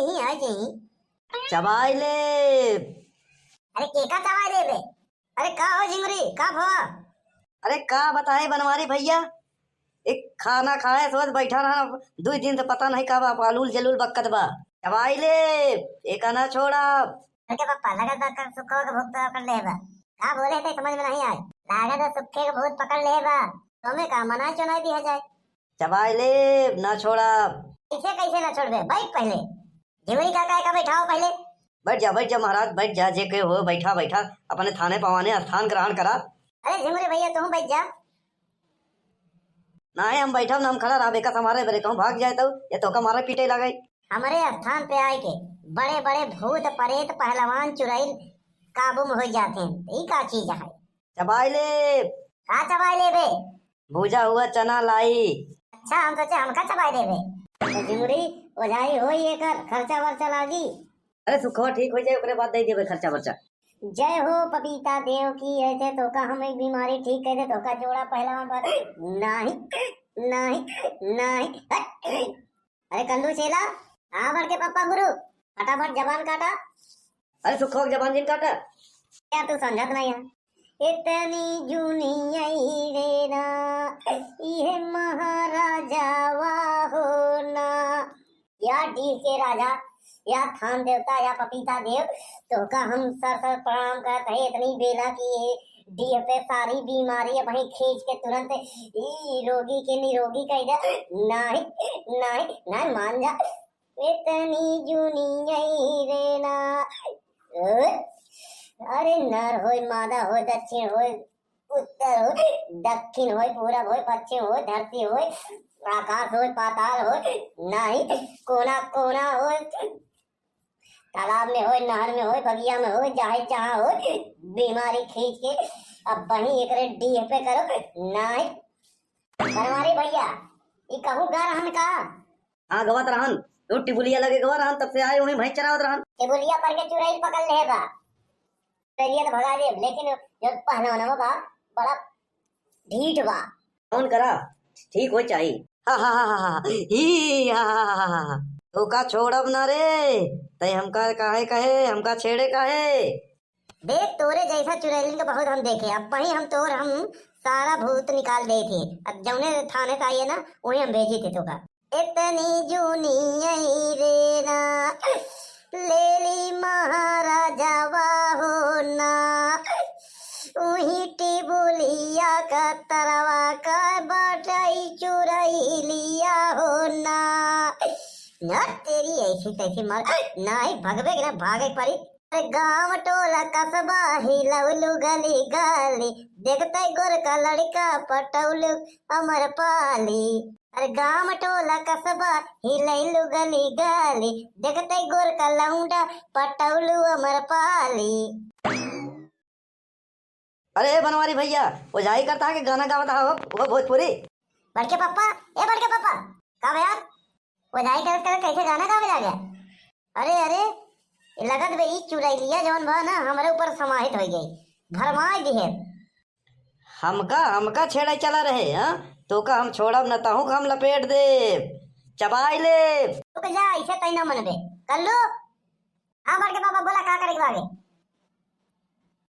यही है यही। चबाई ले। अरे केका चबाई ले बे। अरे का हो झिंगुरी का भवा। अरे का बताए बनवारी भैया, एक खाना खाए सोच बैठा रहा 2 दिन से पता नहीं कब आलूल जलूल बक्कत बा। चबाई ले एक ना छोड़ा। अरे पापा लगा था कर सुखो का भूत पकड़ ले बा। का बोले थे समझ में नहीं आए। लगा था सुखे का भूत पकड़ ले बा। तुम्हें का मना चुनाई दिया जाए। चबाई ले ना छोड़ा। कैसे कैसे ना छोड़ दे बैठ पहले। झिंगुरी काका का बैठाओ पहले। बैठ जा महाराज बैठ जा, जे के हो बैठा बैठा अपने थाने पवाने स्थान ग्रहण करा। अरे झिंगुरी भैया तुम बैठ जा। ना है हम बैठा ना हम खड़ा रहा बेका हमारे बरे कहूँ भाग जाए तो ये तो हमारे पीटे लगे। हमारे स्थान पे आए के बड़े बड़े भूत प्रेत पहलवान चुड़ैल काबू में हो जाते हैं। ये का चीज है। चबाई ले। का चबाई ले बे। भूजा हुआ चना लाई। अच्छा हम सोचे हमका चबाई दे बे। तो झिंगुरी ओझाई हो ये कर खर्चा वर्चा लागी। अरे सुखवा ठीक हो जाए ओकरे बाद दे देबे खर्चा वर्चा। जय हो पपीता देव की ऐसे तो का हमें बीमारी ठीक कहते तो का जोड़ा पहलवान पर नहीं नहीं नहीं। अरे कल्लू चेला आ बढ़ के पप्पा गुरु फटाफट जबान काटा। अरे सुखवा जबान जिन काटा। क्या तू समझत नहीं है। इतनी जूनी आई रे ना ये महाराजा वाहो ना। या डी के राजा या थान देवता या पपीता देव तो का हम सर सर प्रणाम करते हैं। इतनी बेला की ये डीह पे सारी बीमारी है वहीं खींच के तुरंत ई रोगी के निरोगी कह जा। नहीं नहीं नहीं मान जा। इतनी जूनी आई रे ना। अरे नर होय मादा होय दक्षिण होय उत्तर होय दक्षिण होय पूरब होय पश्चिम होय धरती होय आकाश होय पाताल होय नहीं कोना कोना होय तालाब में होय नहर में होय बगिया में होय चाहे जहाँ होय बीमारी खींच के अब वहीं एक डी पे करो। नहीं बनवारी भैया ये कहूँ गा रहन का। हाँ गवत रहन रोटी बुलिया लगे गवा रहन तब से आए वहीं भैंस चरावत रहन। ये बुलिया पर के चुड़ैल पकड़ ले बा चलिए तो भगा दे लेकिन जो पहलवान बा बड़ा ढीठ बा। कौन करा ठीक हो चाहिए। हा हा हा हा ही हा हा हा तो का छोड़ब ना रे तय हमका काहे कहे हमका छेड़े काहे। देख तोरे जैसा चुड़ैलिन का बहुत हम देखे अब वही हम सारा भूत निकाल दे थे। अब जौने थाने से आइए ना वही हम भेजी थे तो का। इतनी जूनी आई रे ना लेली महाराजा वाहो ना उही टिबुलिया का तरवा का बटाई चुराई लिया हो ना। ना तेरी ऐसी तैसी मर नहीं भगवे ना भागे पड़ी। अरे गांव टोला कस्बा हिलौलू गली गली देखते गोर का लड़का पटौलू अमर पाली। अरे गांव टोला कस्बा हिलौलू गली गली देखते गोर का लौंडा पटौलू अमर पाली। अरे बनवारी भैया ओझाई करता है कि गाना गावता है वो भोजपुरी। बड़के पापा का यार ओझाई कर कैसे गाना गावे ला गया। अरे अरे लगत बे ई चुड़ैलिया जवन बा ना हमारे ऊपर समाहित हो गई भरमाई दिहे। हमका छेड़े चला रहे हाँ तो का हम छोड़ब न ताहू का हम लपेट दे चबाई ले। रुक जा ऐसे तई ना मनबे कल्लू। हाँ बड़के पापा बोला का करे के आगे।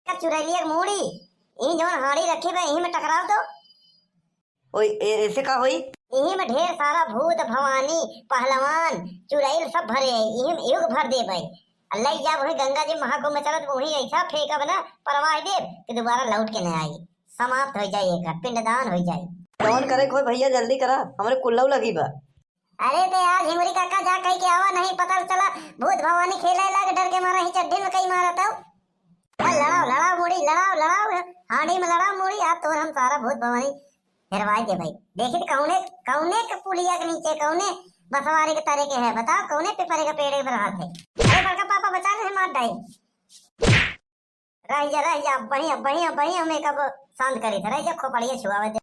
का चुड़ैलिया मूड़ी यही जवन हाड़ी रखी बे यही में टकराव दो। ओए ऐसे का होई। यही में ढेर सारा भूत भवानी पहलवान चुड़ैल सब भरे यही में युग भर दे भाई। अल्लाह जा वही गंगा जी महाकुंभ में चलत वही ऐसा फेंकब ना परवाह दे कि दोबारा लौट के न आई समाप्त हो जाए एक पिंडदान हो जाए। कौन करे कोई भैया जल्दी करा हमारे कुल्लऊ लगी बा। अरे बे यार झिंगुरी काका जा कह के आवा नहीं पता चला भूत भवानी खेले लग डर के मारा ही चड्ढी में कई मारा था। लड़ाओ लड़ाओ मुड़ी लड़ाओ हांडी में लड़ाओ मुड़ी आप तो हम सारा भूत भवानी फिरवाई दे भाई। देखिए कौने कौने के पुलिया के नीचे कौने बसवारी के तरह के है बताओ कौने पेपर के पेड़ पर हाथ है। अरे बड़का पापा बचा रहे मार डाई रह जा वही हमें कब शांत करी था रह जा खोपड़िए छुआवे दे।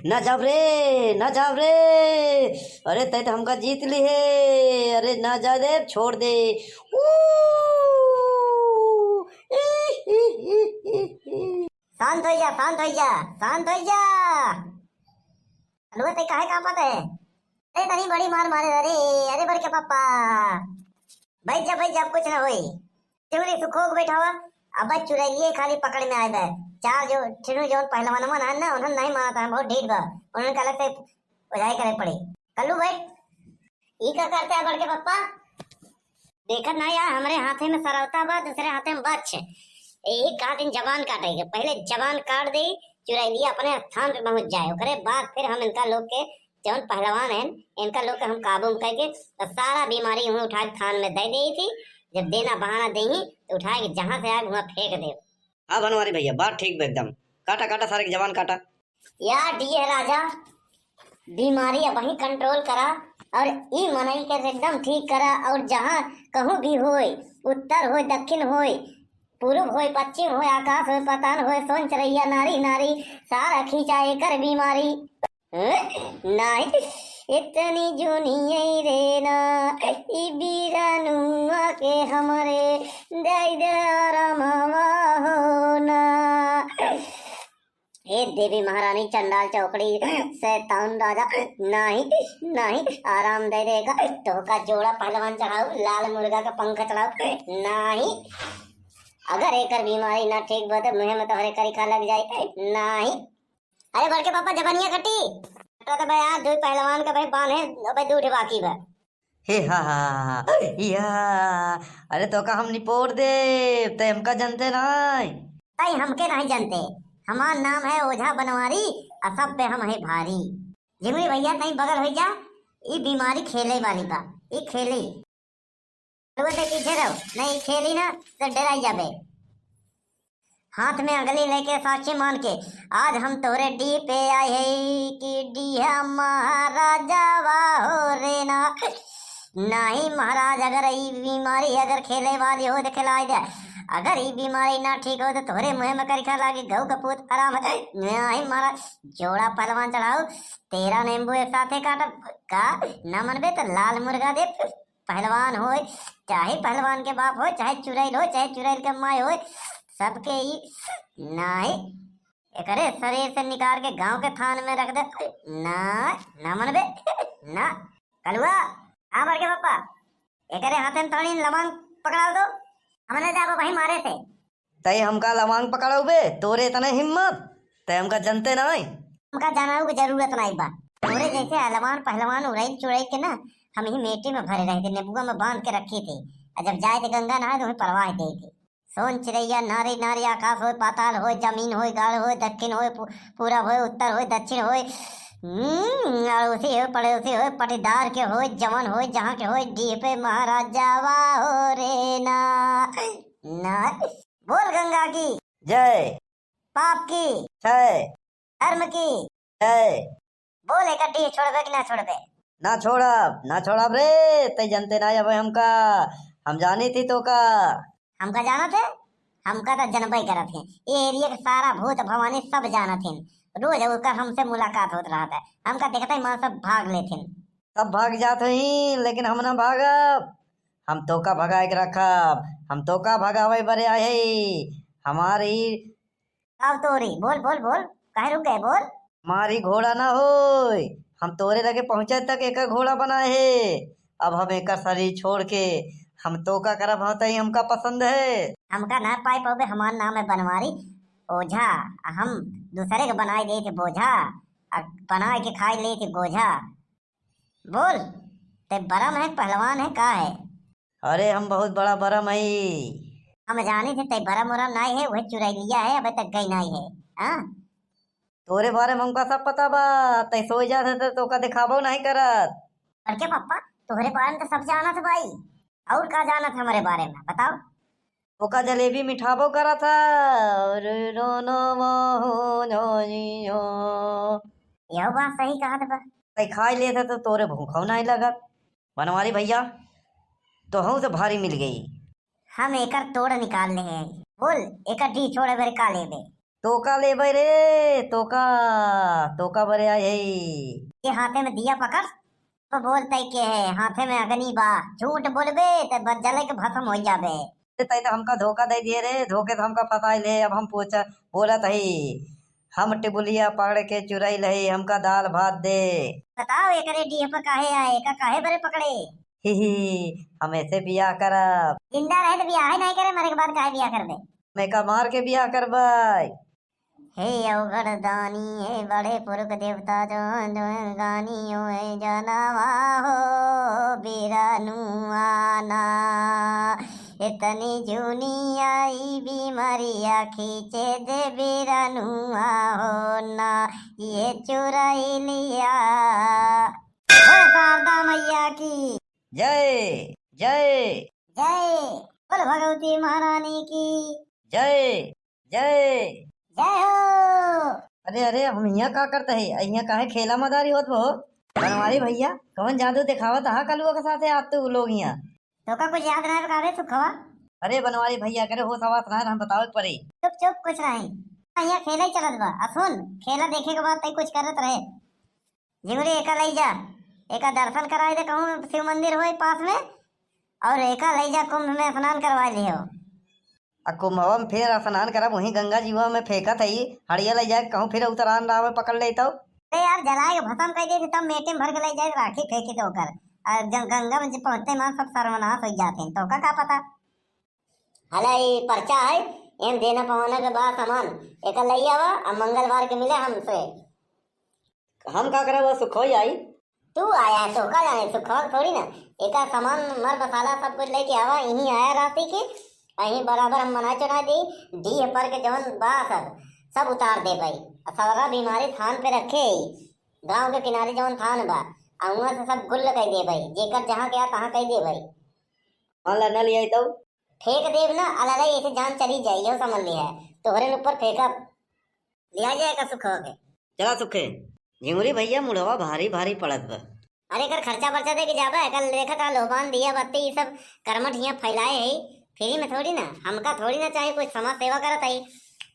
ना जाब रे अरे तय तो हमका जीत ली है। अरे ना जा दे छोड़ दे। शांत हो जा। हलवा ते काहे कांपत है। अरे तनी बड़ी मार मारे। अरे अरे बड़के पापा भाई जब कुछ ना होई चुगली सुखोक बैठा हुआ। अब भाई चुरैलिए खाली पकड़ में आए बे। चार जो छिनु जो पहलवान मन है ना उन्होंने नहीं माना था, बहुत ढीठ बा। उन्होंने कहा से बजाई करे पड़े। कल्लू भाई ई का करते हैं बड़के पापा? देखत ना यार, हमारे हाथे में सरौता बा, दूसरे हाथे में बच्च। एक हाथ इन जबान काटेगा, पहले जबान काट दे चुरैलिया अपने स्थान पे पहुंच जाए, ओकरे बाद फिर हम इनका लोग के जौन पहलवान है इनका लोग के हम काबू में करके तो सारा बीमारी हमें उठा के थान में दे दी थी। जब देना बहाना दे तो उठा के जहां से आए वहां फेंक दे। हाँ बनवारी भैया बात ठीक बा एकदम। काटा काटा सारे की जबान काटा। यार डीए राजा बीमारी अब वही कंट्रोल करा और ई मनई के एकदम ठीक करा। और जहाँ कहूँ भी होए, उत्तर होए दक्षिण होए, पूर्व होए पश्चिम होए, आकाश होए पताल होए, सोन चरैया नारी नारी सारा खींचा एकर बीमारी। नहीं इतनी जुनी रे ना ई बीरानुआ के हमरे दई दरमवा होना। हे देवी महारानी चंडाल चौकड़ी शैतान राजा नहीं नहीं आराम दे देगा। तो का जोड़ा पहलवान चढ़ाओ, लाल मुर्गा का पंख चढ़ाओ। नहीं अगर एकर बीमारी ना ठीक बा तो मुंह में तो हरे करिका लग जाए। नहीं अरे बड़के पापा जबनिया कटी तो भाई यार दो पहलवान का भाई बांधे भाई दूठ बाकी बा। हे हा या अरे तो का हम निपोर दे ते हमका जानते नहीं। तई हमके नहीं जानते, हमार नाम है ओझा बनवारी और सब पे हम है भारी। जिमरी भैया तई बगल हो जा, ई बीमारी खेले वाली बा, ई खेली तो पीछे रहो, नहीं खेली ना तो डराई जाबे। हाथ में अगली लेके साक्षी मान के आज हम तोरे डी पे आए है कि डी है महाराजा वाहो रे ना। नहीं महाराज अगर ये बीमारी अगर खेले वाली हो तो खिलाई दे, अगर ये बीमारी ना ठीक हो तो तोरे मुंह में करिखा लागे गऊ का पूत आराम है। नहीं महाराज जोड़ा पहलवान चढ़ाओ, 13 नींबू एक साथे काटा का न मनबे तो लाल मुर्गा दे। पहलवान हो चाहे पहलवान के बाप हो, चाहे चुड़ैल हो, चाहे चुड़ैल के माई हो, सबके ही नहीं एकरे शरीर से निकाल के गांव के थान में रख दे। ना ना मनबे ना कलुआ हाँ बड़के पापा एकरे हाथ में थोड़ी लवांग पकड़ा दो, हमने जाको वही मारे थे। तई हमका लवांग पकड़ो बे, तोरे इतने हिम्मत तय हमका जानते नहीं। हमका जाना की जरूरत नहीं बा, तोरे जैसे अलवान पहलवान उड़ाई चुड़ाई के ना हम ही मेटी में भरे रहे थे, नेबुआ में बांध के रखी थी। और जब जाए थे गंगा नहाए तो हमें परवाह दे थी। सोन चिड़ैया नारी नारी आकाश हो पाताल हो, जमीन हो गाढ़ हो, दक्षिण हो पूरब हो, उत्तर हो दक्षिण हो, अड़ोसी हो पड़ोसी हो, पटीदार के हो जवन हो जहाँ के हो, डी पे महाराजा वाहो रे ना। ना बोल गंगा की जय, पाप की जय, धर्म की जय। बोल एक डी छोड़बे कि ना छोड़बे? ना छोड़ा रे, तय जानते ना अब हमका, हम जानी थी तो का हमका जाना थे, हमका तो जनबई करत थे। ये एरिया के सारा भूत भवानी सब जाना थे, रोज उनका हमसे मुलाकात होत रहा था। हमका देखते ही मां सब भाग लेते। सब भाग जाते ही लेकिन हम ना भागब, हम तो का भगाए के रखब, हम तो का भगावे बरे आए हमारी। अब तोरी बोल बोल बोल कहे रुक गए बोल। हमारी घोड़ा ना होय, हम तोरे लगे पहुंचे तक एक घोड़ा बनाए है। अब हम एक शरीर छोड़ के हम तो का करब होता ही हमका पसंद है। हमका ना पाई पाओगे, हमारा नाम है बनवारी ओझा, हम दूसरे के बनाए दे थे बोझा, बना के खाई ले थे गोझा। बोल ते बरम है पहलवान है का है? अरे हम बहुत बड़ा बरम है। हम जाने थे ते बरम उरम नहीं है, वह चुरैलिया है, अबे तक गई नहीं है। हाँ तोरे बारे में हमका सब पता बा, तै सो जाते तो का दिखाबो नहीं करत। और क्या पापा तुम्हारे बारे में तो सब जाना था भाई, और क्या जाना था हमारे बारे में बताओ? तो का जलेबी मिठाबो करा था और रोनो यह बात सही कहा था। तै खाई ले था तो तोरे भूखो नहीं लगत। बनवारी भैया तो हूँ से भारी मिल गई। हम एकर तोड़ निकाल ले हैं। बोल एकर डी छोड़े बरे का लेबे? तोका ले रे, तोका बरे आए है। ये हाथे में दिया पकड़ तो बोलते के है हाथे में अग्नि बा, झूठ बोलबे तो जले के भस्म हो जाबे। तै तो हमका धोखा दे दिए रे, धोखे तो हमका पता ही ले। अब हम पूछा बोला तही हम टिबुलिया पकड़ के चुराई लही हमका दाल भात दे। बताओ एकरे डीह पर काहे आए का काहे बरे पकड़े। ही हम ऐसे बियाह करब। जिंदा रहे तो ब्याह ही नहीं करे, मरे के बाद काहे ब्याह कर दे। मैं का मार के बियाह करबै। हे अवघड़ दानी हे बड़े पुरख देवता जो जो गानी है जनवा हो बिरानु आना। इतनी जूनी आई बीमारिया खींचे दे बिरानु हो ना, ये चुराई लिया। बोल शारदा मैया की जय जय जय। बोल भगवती महारानी की जय जय। जय हो। अरे अरे हम यहाँ का करते है, यहाँ काहे खेला मदारी होत हो। बनवारी भैया कौन जादू दिखावत हा कलुआ के साथे आते वो लोग यहाँ। तो का कुछ याद नहीं कावे सुखवा। अरे बनवारी भैया करे हो सवात ना हम बताओ परी। चुप चुप कुछ नहीं, यहाँ खेला ही चलत बा। सुन खेला देखे के बाद तई कुछ करत रहे। जिगरे एका लई जा, एका दर्शन कराए दे कहूँ शिव मंदिर होए पास में, और एका लई जा कुंभ में स्नान करवा लियो। कुंभवा में फिर स्नान करब वहीं गंगा जीवा में फेंकत है हड़िया ले जाए कहूँ फिर उतरान राह में पकड़ ले तो। अरे यार जलाए के भस्म कर दे तब मेटे में भर के ले जाए राखी फेंकी तो कर, और गंगा में जब पहुंचते मां सब सर्वनाश हो जाते हैं। तो का पता हलाई पर्चा है एम देना पवाना के बाद सामान एक लई आवा और मंगलवार के मिले हमसे। हम का करे वो सुख हो जाई। तू आया है तो का जाने सुखवा थोड़ी ना, एक सामान मर मसाला सब कुछ लेके आवा। यहीं आया रास्ते के अहीं बराबर हम मना चुना दी डी पर के जवन बा सब उतार दे भाई। सारा बीमारी थान पे रखे गांव के किनारे जवन थान बा वहाँ से सब गुल्ल कह दे भाई, जेकर जहाँ गया तहाँ कह दे भाई। मान न लिया तो फेंक देव ना अलग ऐसे जान चली जाए यो समझ लिया है। तोहरे ऊपर फेंका लिया जाएगा सुख हो के। चला सुखे झिंगुरी भैया मुड़वा भारी भारी पड़त बा। अरे कर खर्चा पर्चा दे के जाबा कल देखा था लोबान दिया बत्ती ये सब कर्मठ यहाँ फैलाए है फ्री में थोड़ी ना। हमका थोड़ी ना चाहिए कुछ समाज सेवा करत है,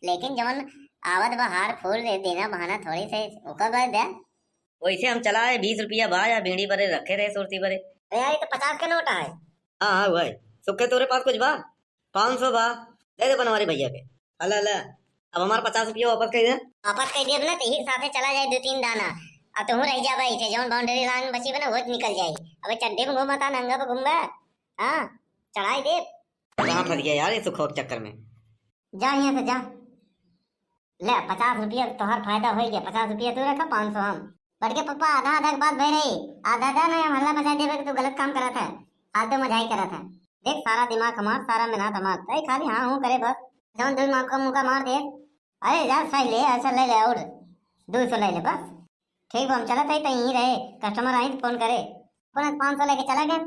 लेकिन जवन आवत बहार फूल दे देना बहाना थोड़ी से ओका बात दे। वैसे हम चलाए 20 रुपया बा या बीड़ी भरे रखे रहे सुरती भरे। अरे यार ये तो 50 का नोट है। हाँ हाँ भाई सुखे तोरे पास कुछ बा 500 बा दे दे बनवारी भैया के। अला अला अब हमारे 50 रुपया वापस कर दे। वापस कर दिया ना तो ही साथे चला जाए 2-3 दाना। अब तुम रह जा भाई थे जवन बाउंड्री लाइन बची बना वो निकल जाए। अब चड्डे में घूमता नंगा पे घूमबा। हाँ चढ़ाई दे। कहाँ फंस गया यार ये सुखो के चक्कर में। जा यहाँ से जा ले 50 रुपया तोहर फायदा हो गया। 50 रुपया तू रखा 500 हम बढ़ के पप्पा आधा आधा के बात भय रही आधा आधा नहीं हल्ला मचा देवे कि तू गलत काम करा था। आज तो मजाई करा था देख सारा दिमाग हमार सारा मेहनत हमार तय खाली हाँ हूँ करे बस जौन दो मौका मुका मार दे। अरे यार सही ले ऐसा ले ले और 200 ले ले बस ठीक हम चला था यहीं रहे कस्टमर आई तो फोन करे 500 लेके चला गया।